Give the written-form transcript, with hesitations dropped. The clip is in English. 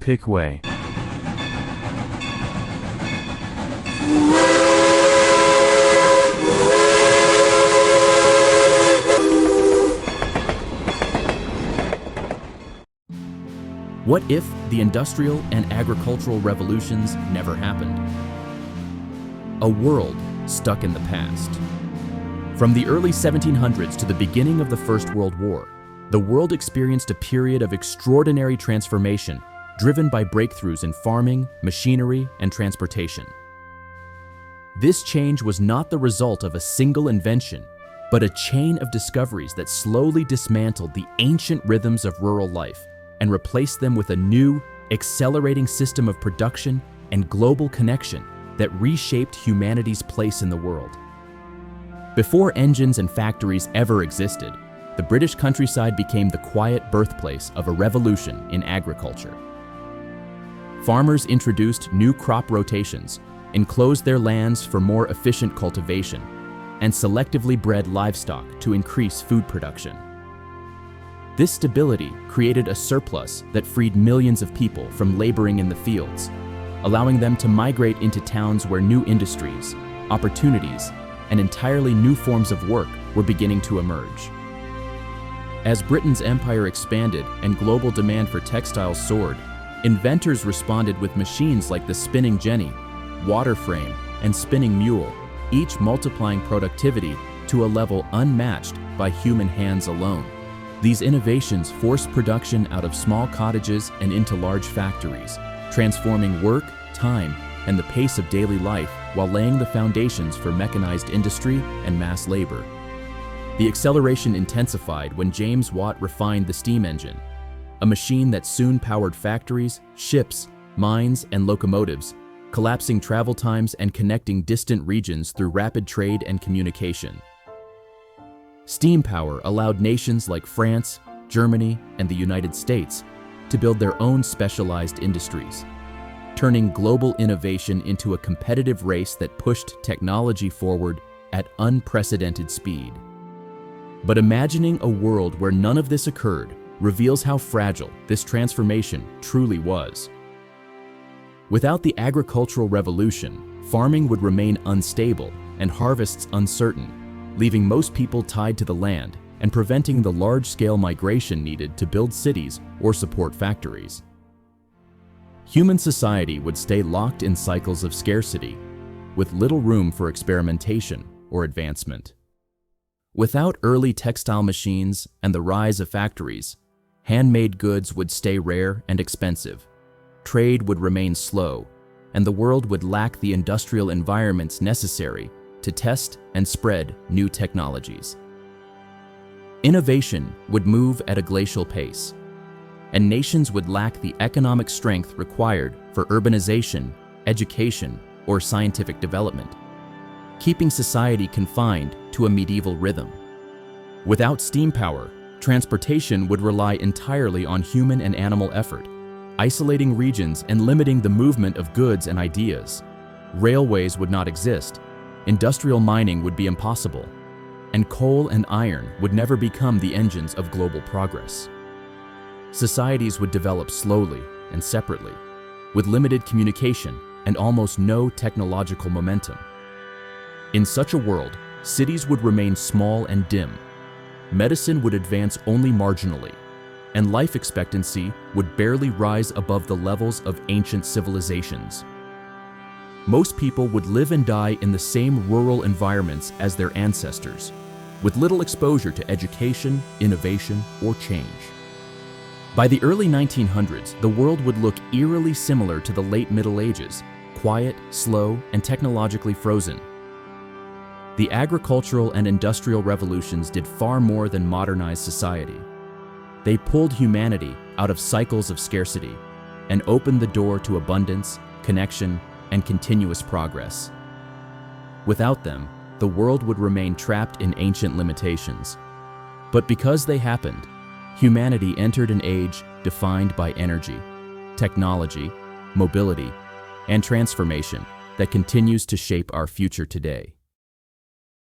Pick way. What if the industrial and agricultural revolutions never happened? A world stuck in the past. From the early 1700s to the beginning of the First World War, the world experienced a period of extraordinary transformation driven by breakthroughs in farming, machinery, and transportation. This change was not the result of a single invention, but a chain of discoveries that slowly dismantled the ancient rhythms of rural life and replaced them with a new, accelerating system of production and global connection that reshaped humanity's place in the world. Before engines and factories ever existed, the British countryside became the quiet birthplace of a revolution in agriculture. Farmers introduced new crop rotations, enclosed their lands for more efficient cultivation, and selectively bred livestock to increase food production. This stability created a surplus that freed millions of people from laboring in the fields, allowing them to migrate into towns where new industries, opportunities, and entirely new forms of work were beginning to emerge. As Britain's empire expanded and global demand for textiles soared, inventors responded with machines like the spinning jenny, water frame, and spinning mule, each multiplying productivity to a level unmatched by human hands alone. These innovations forced production out of small cottages and into large factories, transforming work, time, and the pace of daily life while laying the foundations for mechanized industry and mass labor. The acceleration intensified when James Watt refined the steam engine, a machine that soon powered factories, ships, mines, and locomotives, collapsing travel times and connecting distant regions through rapid trade and communication. Steam power allowed nations like France, Germany, and the United States to build their own specialized industries, turning global innovation into a competitive race that pushed technology forward at unprecedented speed. But imagining a world where none of this occurred reveals how fragile this transformation truly was. Without the agricultural revolution, farming would remain unstable and harvests uncertain, leaving most people tied to the land and preventing the large-scale migration needed to build cities or support factories. Human society would stay locked in cycles of scarcity, with little room for experimentation or advancement. Without early textile machines and the rise of factories, handmade goods would stay rare and expensive, trade would remain slow, and the world would lack the industrial environments necessary to test and spread new technologies. Innovation would move at a glacial pace, and nations would lack the economic strength required for urbanization, education, or scientific development, keeping society confined to a medieval rhythm. Without steam power, transportation would rely entirely on human and animal effort, isolating regions and limiting the movement of goods and ideas. Railways would not exist, industrial mining would be impossible, and coal and iron would never become the engines of global progress. Societies would develop slowly and separately, with limited communication and almost no technological momentum. In such a world, cities would remain small and dim, medicine would advance only marginally, and life expectancy would barely rise above the levels of ancient civilizations. Most people would live and die in the same rural environments as their ancestors, with little exposure to education, innovation, or change. By the early 1900s, the world would look eerily similar to the late Middle Ages, quiet, slow, and technologically frozen. The agricultural and industrial revolutions did far more than modernize society. They pulled humanity out of cycles of scarcity and opened the door to abundance, connection, and continuous progress. Without them, the world would remain trapped in ancient limitations. But because they happened, humanity entered an age defined by energy, technology, mobility, and transformation that continues to shape our future today.